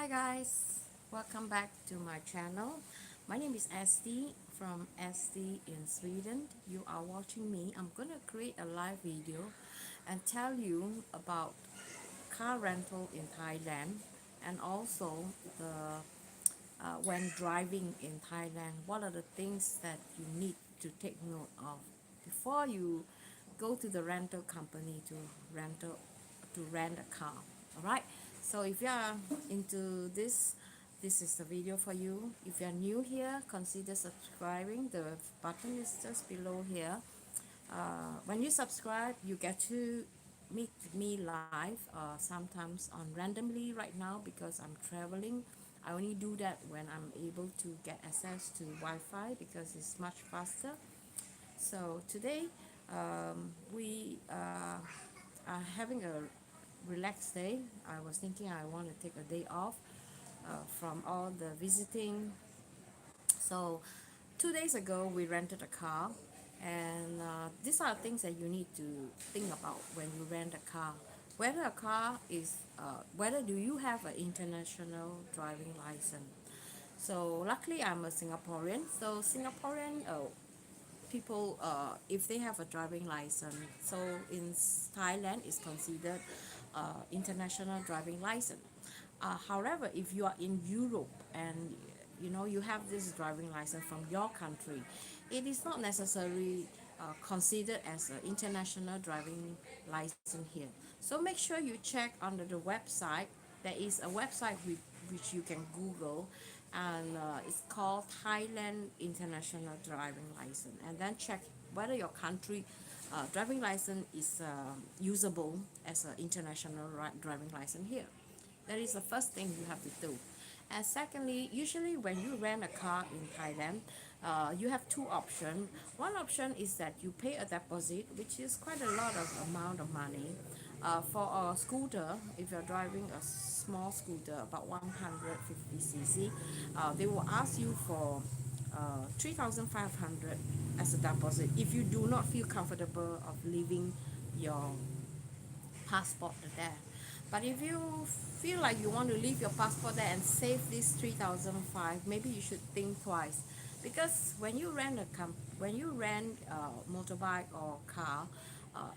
Hi guys, welcome back to my channel. My name is SD from SD in Sweden. You are watching me. I'm gonna create a live video and tell you about car rental in Thailand and also the when driving in Thailand. What are the things that you need to take note of before you go to the rental company to rent a car? All right, so if you are into this is the video for you. If you are new here, consider subscribing. The button is just below here. When you subscribe, you get to meet me live, sometimes on randomly right now because I'm traveling. I only do that when I'm able to get access to Wi-Fi because it's much faster. So today we are having a relaxed day. I was thinking I want to take a day off from all the visiting. So 2 days ago we rented a car, and these are things that you need to think about when you rent a car. Whether a car is whether do you have an international driving license. So luckily I'm a Singaporean. So Singaporean people, if they have a driving license, so in Thailand it's considered international driving license. However, if you are in Europe and you have this driving license from your country, it is not necessarily considered as an international driving license here. So make sure you check under the website. There is a website which you can Google, and it's called Thailand International Driving License, and then check whether your country driving license is usable as an international driving license here. That is the first thing you have to do. And secondly, usually when you rent a car in Thailand, you have two options. One option is that you pay a deposit, which is quite a lot of amount of money. For a scooter, if you're driving a small scooter, about 150 cc, they will ask you for 3,500 as a deposit if you do not feel comfortable of leaving your passport there. But if you feel like you want to leave your passport there and save this 3,005, maybe you should think twice, because when you rent a motorbike or car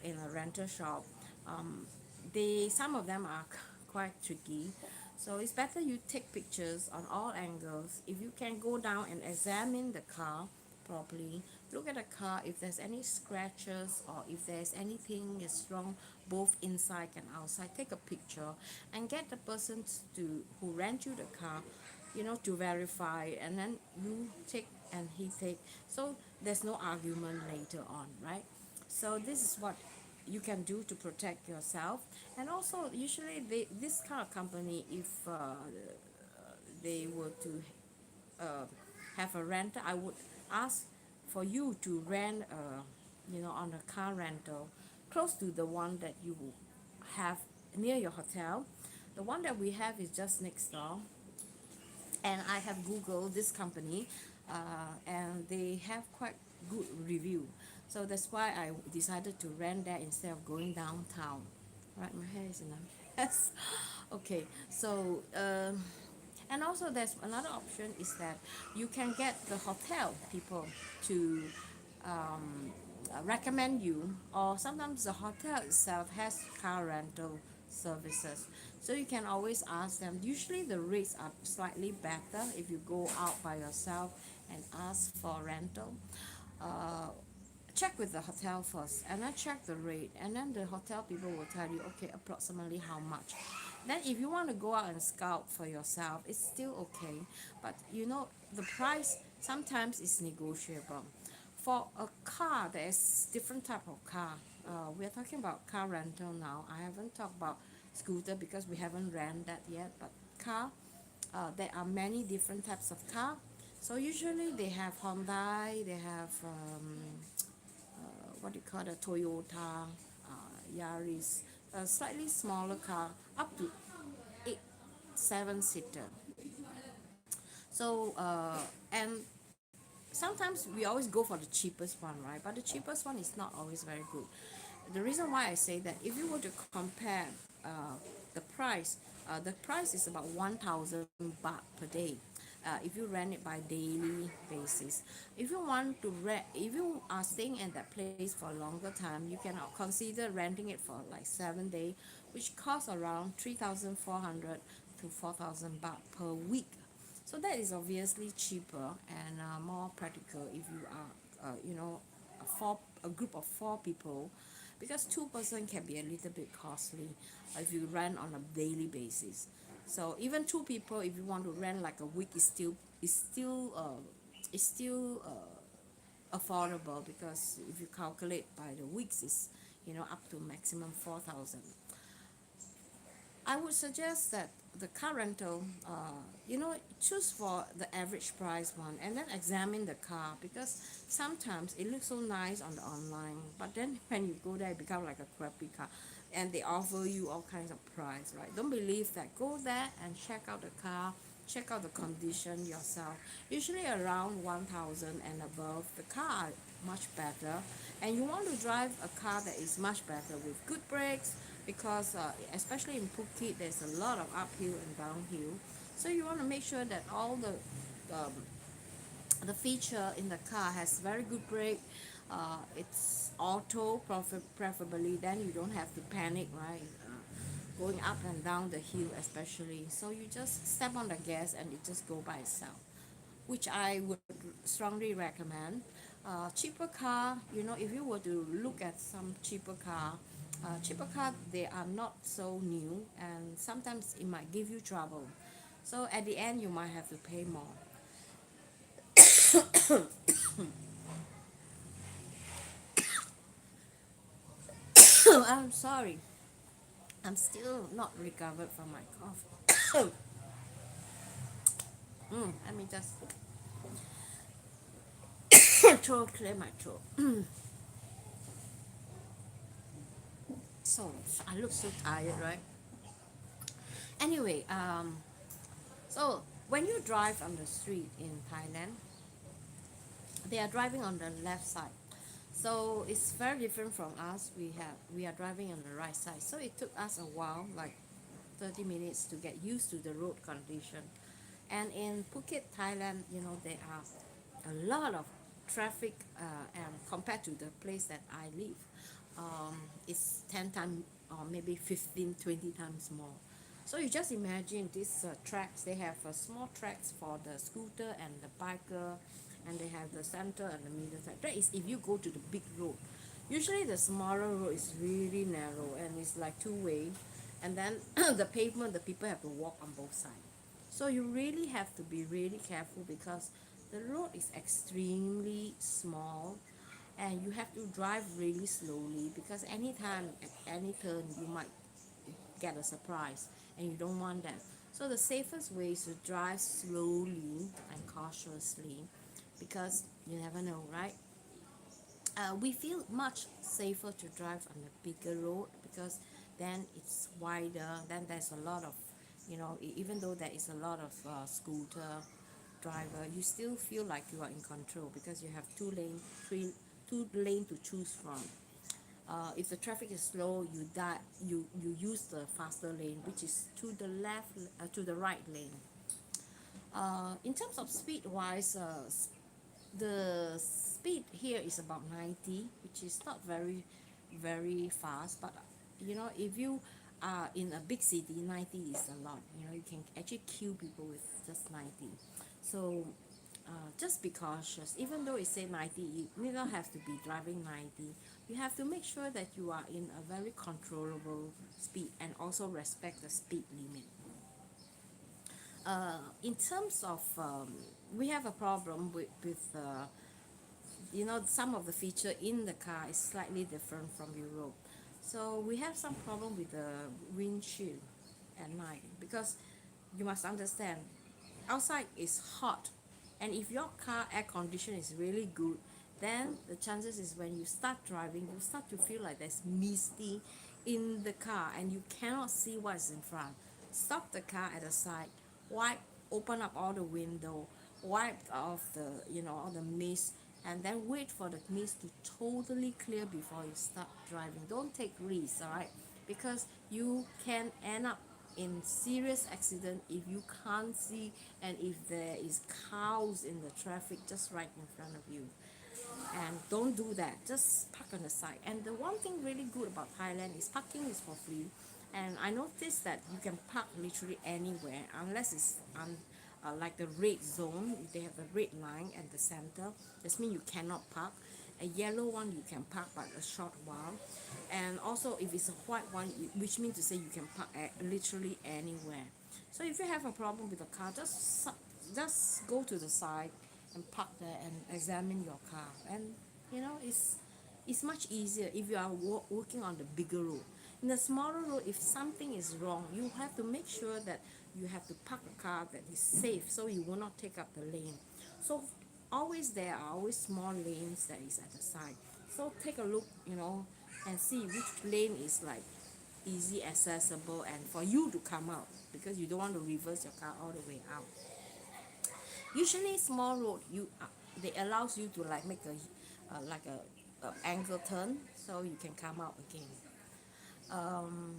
in a rental shop, um, they some of them are quite tricky. So it's better you take pictures on all angles. If you can go down and examine the car properly, look at the car, if there's any scratches or if there's anything is wrong both inside and outside, take a picture and get the person to who rent you the car, to verify, and then you take and he take, so there's no argument later on, right? So this is what you can do to protect yourself. And also usually this car company, if they were to uh, have a renter, I would ask for you to rent on a car rental close to the one that you have near your hotel. The one that we have is just next door, and I have Googled this company, and they have quite good review. So that's why I decided to rent there instead of going downtown. Right, my hair is in a mess. Okay, so and also there's another option is that you can get the hotel people to recommend you, or sometimes the hotel itself has car rental services, so you can always ask them. Usually the rates are slightly better if you go out by yourself and ask for rental. uh, Check with the hotel first and then check the rate, and then the hotel people will tell you, okay, approximately how much. Then if you want to go out and scout for yourself, it's still okay, but the price sometimes is negotiable. For a car, there's different type of car. We're talking about car rental now. I haven't talked about scooter because we haven't ran that yet, but car, there are many different types of car. So usually they have Hyundai, they have what do you call the Toyota, Yaris, a slightly smaller car, up to 8 7 seater. So and sometimes we always go for the cheapest one, right? But the cheapest one is not always very good. The reason why I say that, if you were to compare the price The price is about 1,000 baht per day. If you rent it by daily basis. If you want to rent, if you are staying at that place for a longer time, you can consider renting it for like 7 days, which costs around 3,400 to 4,000 baht per week. So that is obviously cheaper and more practical if you are, a group of four people, because two-person can be a little bit costly if you rent on a daily basis. So even two people, if you want to rent like a week, is still affordable, because if you calculate by the weeks, is up to maximum 4,000. I would suggest that the car rental, choose for the average price one, and then examine the car, because sometimes it looks so nice on the online, but then when you go there, it becomes like a crappy car, and they offer you all kinds of price, right? Don't believe that. Go there and check out the car, check out the condition yourself. Usually around 1,000 and above, the car are much better, and you want to drive a car that is much better with good brakes, because especially in Phuket, there's a lot of uphill and downhill. So you want to make sure that all the feature in the car has very good brake. It's auto, preferably. Then you don't have to panic, right? Going up and down the hill, especially. So you just step on the gas and it just go by itself, which I would strongly recommend. Cheaper car, if you were to look at some cheaper car, they are not so new, and sometimes it might give you trouble. So at the end, you might have to pay more. I'm sorry, I'm still not recovered from my cough. Let me just throat clear my throat. So I look so tired, right? Anyway, so when you drive on the street in Thailand, they are driving on the left side. So it's very different from us. We are driving on the right side. So it took us a while, like 30 minutes, to get used to the road condition. And in Phuket, Thailand, there are a lot of traffic, and compared to the place that I live, it's 10 times or maybe 15, 20 times more. So you just imagine these tracks. They have small tracks for the scooter and the biker, and they have the center and the middle track. That is if you go to the big road. Usually the smaller road is really narrow and it's like two-way, and then the pavement, the people have to walk on both sides. So you really have to be really careful, because the road is extremely small, and you have to drive really slowly, because anytime at any turn you might get a surprise, and you don't want that. So the safest way is to drive slowly and cautiously, because you never know, right? We feel much safer to drive on a bigger road, because then it's wider. Then there's a lot of, even though there is a lot of scooter driver, you still feel like you are in control, because you have two lane to choose from. If the traffic is slow, you use the faster lane, which is to the left, to the right lane. In terms of speed wise, the speed here is about 90, which is not very very fast, but if you are in a big city, 90 is a lot. You can actually kill people with just 90. So just be cautious. Even though it say 90, you don't have to be driving 90. You have to make sure that you are in a very controllable speed, and also respect the speed limit. In terms of, we have a problem with some of the feature in the car is slightly different from Europe. So we have some problem with the windshield at night, because you must understand, outside is hot, and if your car air condition is really good, then the chances is when you start driving, you start to feel like there's misty in the car and you cannot see what's in front. Stop the car at the side, wipe, open up all the window, wipe off the all the mist, and then wait for the mist to totally clear before you start driving. Don't take risks, all right? Because you can end up in serious accident if you can't see and if there is cows in the traffic just right in front of you. And don't do that, just park on the side. And the one thing really good about Thailand is parking is for free. And I noticed that you can park literally anywhere unless it's like the red zone. If they have a red line at the center, that means you cannot park. A yellow one you can park but a short while. And also if it's a white one, which means to say you can park at literally anywhere. So if you have a problem with the car, just go to the side and park there and examine your car. And it's much easier if you are working on the bigger road. In the smaller road, if something is wrong, you have to make sure that you have to park a car that is safe so you will not take up the lane. So always there are always small lanes that is at the side. So take a look, and see which lane is like easy accessible and for you to come out, because you don't want to reverse your car all the way out. Usually small road, they allows you to like make a angle turn so you can come out again. um,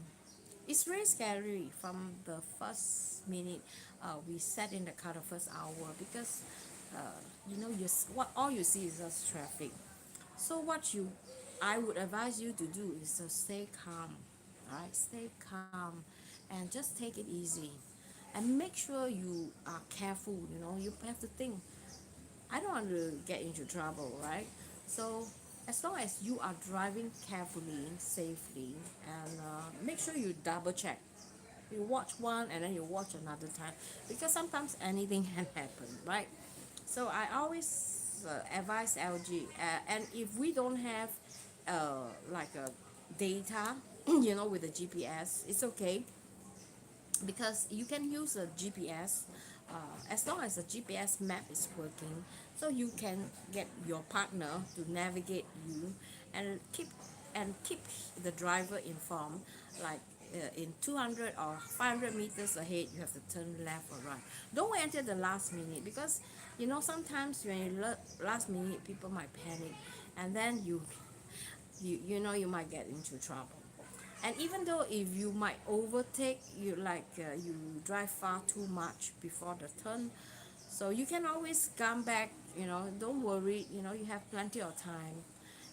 it's very scary from the first minute we sat in the car the first hour, because uh, what all you see is just traffic. So what you I would advise you to do is to stay calm. All right, stay calm and just take it easy, and make sure you are careful. You have to think, I don't want to get into trouble, right? So as long as you are driving carefully, safely, and make sure you double check. You watch one and then you watch another time, because sometimes anything can happen, right? So I always advise LG, and if we don't have like a data, with the GPS, it's okay, because you can use a GPS as long as the GPS map is working, so you can get your partner to navigate you and keep the driver informed. Like in 200 or 500 meters ahead, you have to turn left or right. Don't wait until the last minute, because sometimes when you last minute, people might panic, and then you might get into trouble. And even though if you might overtake, you drive far too much before the turn, so you can always come back. Don't worry, you have plenty of time.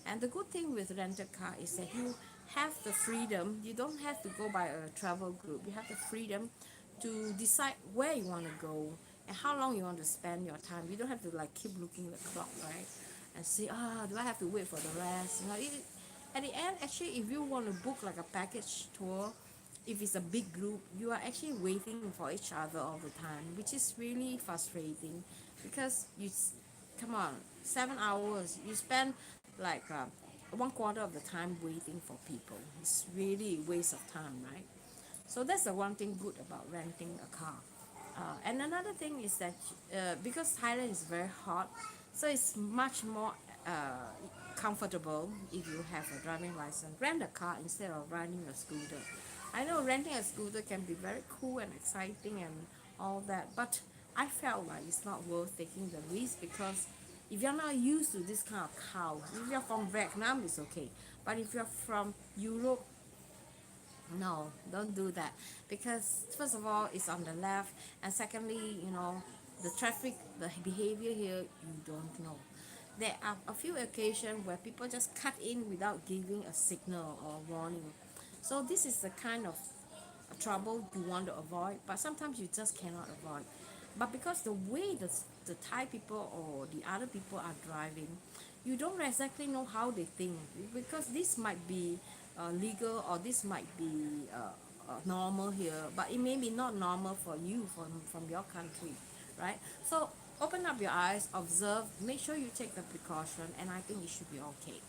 And the good thing with rental car is that you have the freedom. You don't have to go by a travel group. You have the freedom to decide where you want to go and how long you want to spend your time. You don't have to like keep looking at the clock, right? And say, do I have to wait for the rest? At the end, actually, if you want to book like a package tour, if it's a big group, you are actually waiting for each other all the time, which is really frustrating, because come on, 7 hours, you spend like 1/4 of the time waiting for people. It's really a waste of time, right? So that's the one thing good about renting a car. And another thing is that because Thailand is very hot, so it's much more uh, comfortable if you have a driving license. Rent a car instead of renting a scooter. I know renting a scooter can be very cool and exciting and all that, but I felt like it's not worth taking the risk, because if you're not used to this kind of cows, if you're from Vietnam, it's okay. But if you're from Europe, no, don't do that, because first of all, it's on the left, and secondly, the traffic, the behavior here, you don't know. There are a few occasions where people just cut in without giving a signal or warning. So this is the kind of trouble you want to avoid, but sometimes you just cannot avoid. But because the way the Thai people or the other people are driving, you don't exactly know how they think, because this might be legal, or this might be normal here, but it may be not normal for you from your country, right? So open up your eyes, observe, make sure you take the precaution, and I think it should be okay.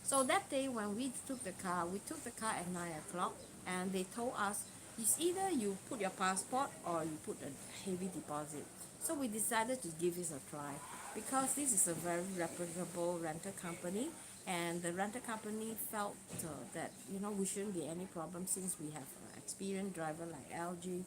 So that day when we took the car at 9 o'clock, and they told us it's either you put your passport or you put a heavy deposit. So we decided to give this a try, because this is a very reputable rental company, and the rental company felt that we shouldn't be any problem, since we have an experienced driver like LG.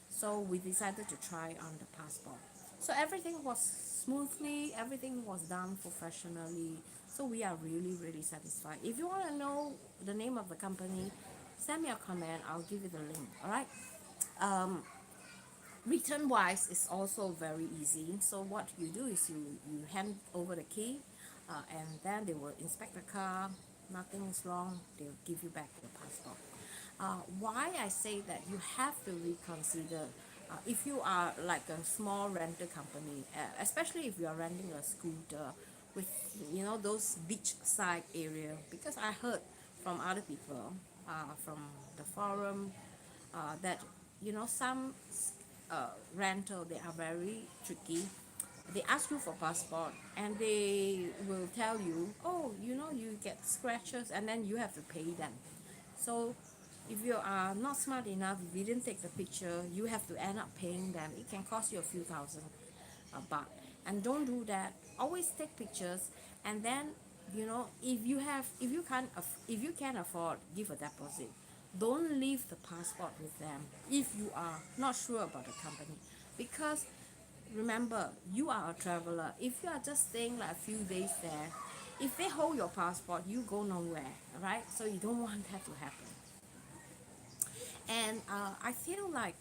So we decided to try on the passport. So everything was smoothly, everything was done professionally. So we are really, really satisfied. If you want to know the name of the company, send me a comment. I'll give you the link. All right. Um, Return wise is also very easy. So what you do is you hand over the key, and then they will inspect the car. Nothing is wrong. They'll give you back your passport. Why I say that you have to reconsider if you are like a small rental company, especially if you are renting a scooter with those beachside area, because I heard from other people from the forum that some rental, they are very tricky. They ask you for passport and they will tell you, oh, you get scratches and then you have to pay them. So if you are not smart enough, if you didn't take the picture, you have to end up paying them. It can cost you a few thousand baht. And don't do that. Always take pictures, and then if you can afford, give a deposit. Don't leave the passport with them if you are not sure about the company, because remember, you are a traveler. If you are just staying like a few days there, if they hold your passport, you go nowhere, right? So you don't want that to happen. And I feel like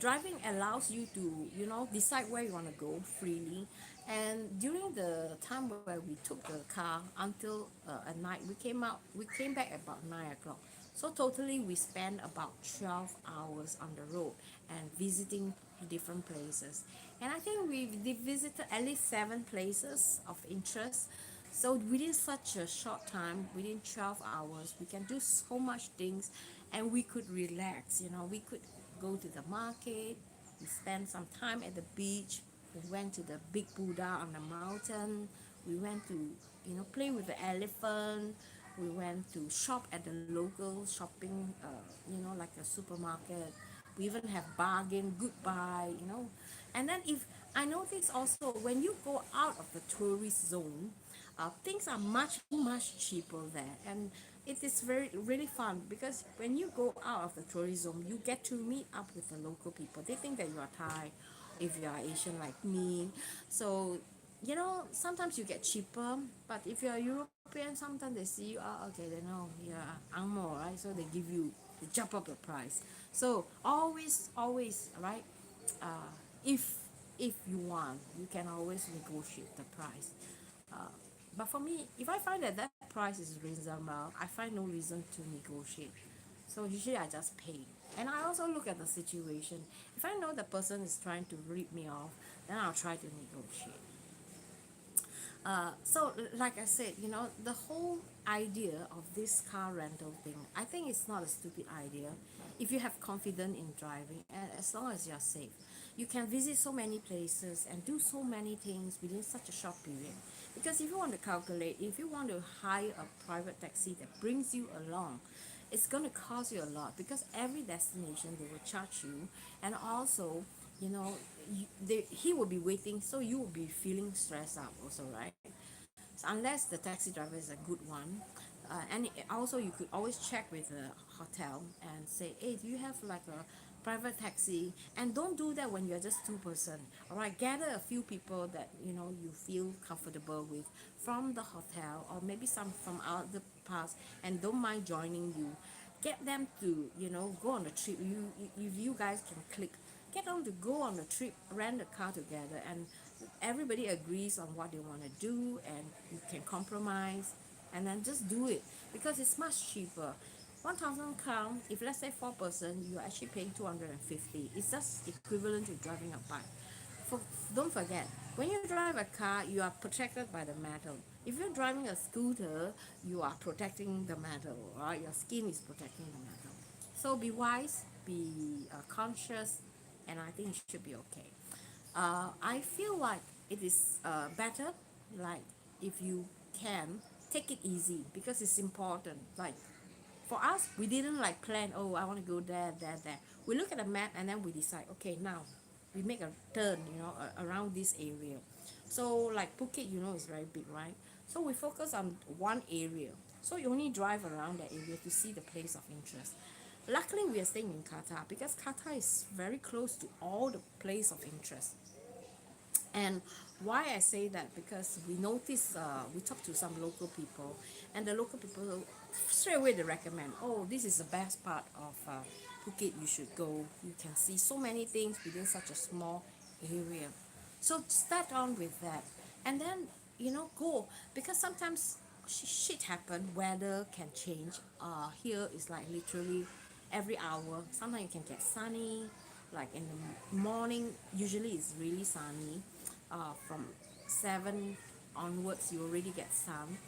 driving allows you to decide where you want to go freely. And during the time where we took the car until at night, we came back about 9 o'clock. So totally we spent about 12 hours on the road and visiting different places. And I think we visited at least 7 places of interest. So within such a short time, within 12 hours, we can do so much things, and we could relax. We could go to the market, we spent some time at the beach, we went to the big Buddha on the mountain, we went to, play with the elephant, we went to shop at the local shopping, like a supermarket. We even have bargain, good buy, And then if I notice also, when you go out of the tourist zone, things are much cheaper there, and it is very really fun, because when you go out of the tourist zone, you get to meet up with the local people. They think that you are Thai, if you are Asian like me. So sometimes you get cheaper, but if you're European, sometimes they see you, okay, they know you're angmo, right? So they jump up the price. So always, right? uh, if you want, you can always negotiate the price. uh, but for me, if I find that that price is reasonable, I find no reason to negotiate. So usually I just pay. And I also look at the situation. If I know the person is trying to rip me off, then I'll try to negotiate. So like I said, the whole idea of this car rental thing, I think it's not a stupid idea if you have confidence in driving, and as long as you're safe. You can visit so many places and do so many things within such a short period. Because if you want to calculate, if you want to hire a private taxi that brings you along, it's going to cost you a lot, because every destination they will charge you. And also, you know he will be waiting, so you will be feeling stressed out also, right? So unless the taxi driver is a good one. And also you could always check with the hotel and say, hey, do you have like a private taxi? And don't do that when you're just 2 person. All right, gather a few people that you feel comfortable with from the hotel, or maybe some from other parts, and don't mind joining you. Get them to go on the trip. If you guys can click, get them to go on the trip, rent a car together, and everybody agrees on what they want to do, and you can compromise, and then just do it, because it's much cheaper. 1,000 crown, if let's say 4 person, you're actually paying 250. It's just equivalent to driving a bike. For, don't forget, when you drive a car, you are protected by the metal. If you're driving a scooter, you are protecting the metal, right? Your skin is protecting the metal. So be wise, be conscious, and I think it should be okay. I feel like it is better, like, if you can take it easy, because it's important. Like, for us, we didn't like plan, oh, I want to go there. We look at the map and then we decide, okay, now we make a turn, around this area. So like Phuket, is very big, right? So we focus on one area. So you only drive around that area to see the place of interest. Luckily, we are staying in Qatar, because Qatar is very close to all the place of interest. And why I say that, because we notice, we talk to some local people, and the local people straight away they recommend, oh, this is the best part of Phuket you should go. You can see so many things within such a small area. So start on with that, and then go, because sometimes shit happen. Weather can change. Here is like literally every hour. Sometimes you can get sunny, like in the morning. Usually it's really sunny. From 7 onwards, you already get sun.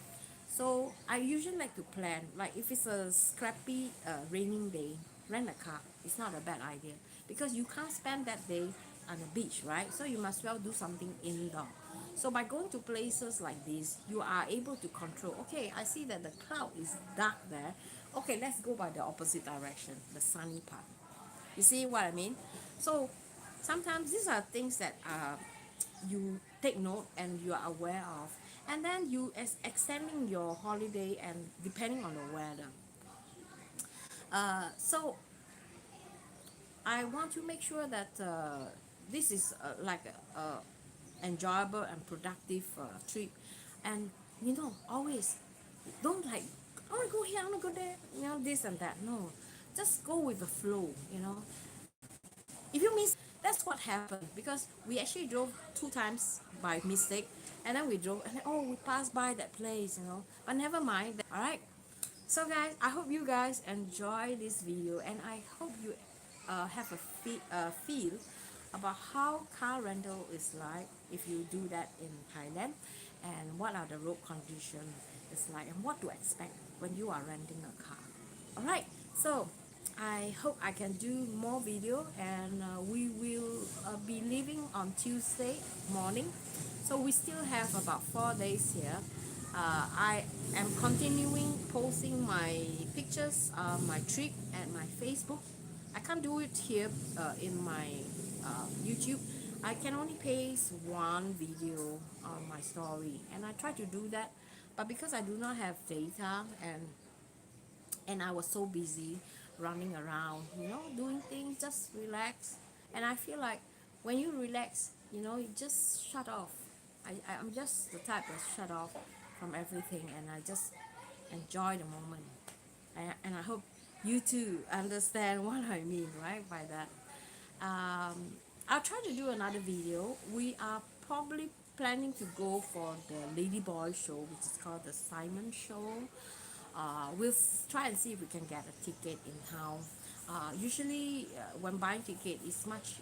So I usually like to plan, like if it's a scrappy raining day, rent a car. It's not a bad idea, because you can't spend that day on the beach, right? So you must well do something indoor. So by going to places like this, you are able to control. Okay, I see that the cloud is dark there. Okay, let's go by the opposite direction, the sunny part. You see what I mean? So sometimes these are things that you take note and you are aware of, and then you extending your holiday and depending on the weather. So I want to make sure that this is like a enjoyable and productive trip, and always don't like, I want to go here, I want to go there, this and that. No, just go with the flow. If you miss, that's what happened, because we actually drove 2 times by mistake, and then we drove and then, oh, we passed by that place. But never mind. All right. So guys, I hope you guys enjoy this video, and I hope you have a feel about how car rental is like if you do that in Thailand, and what are the road conditions is like, and what to expect when you are renting a car. All right. So I hope I can do more video, and we will be leaving on Tuesday morning. So we still have about 4 days here. I am continuing posting my pictures, my trip at my Facebook. I can't do it here in my YouTube. I can only paste one video on my story, and I try to do that, but because I do not have data, and I was so busy running around, doing things, just relax. And I feel like when you relax, you just shut off. I'm just the type that shut off from everything, and I just enjoy the moment. And I hope you too understand what I mean, right, by that. I'll try to do another video. We are probably planning to go for the Lady Boy show, which is called the Simon Show. We'll try and see if we can get a ticket in town. Usually, when buying ticket, it's much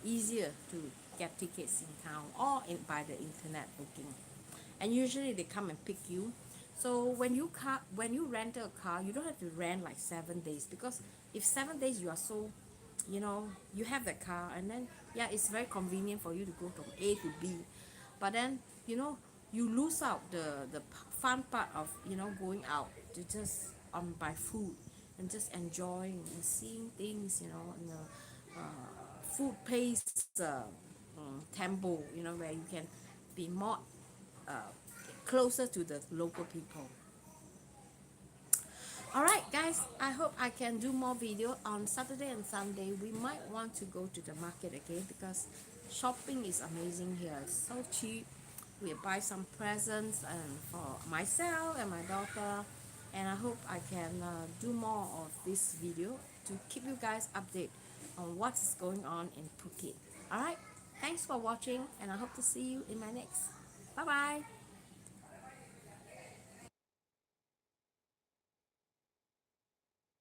easier to get tickets in town, or by the internet booking. And usually they come and pick you. So when you rent a car, you don't have to rent like 7 days, because if 7 days you are so, you have the car, and then yeah, it's very convenient for you to go from A to B. But then you lose out the fun part of going out to just buy food and just enjoying and seeing things, in the food pace tempo, where you can be more uh, closer to the local people. All right, guys, I hope I can do more video on Saturday and Sunday. We might want to go to the market again, because shopping is amazing here. It's so cheap. We buy some presents and for myself and my daughter, and I hope I can do more of this video to keep you guys updated on what's going on in Phuket. All right, thanks for watching, and I hope to see you in my next. Bye bye.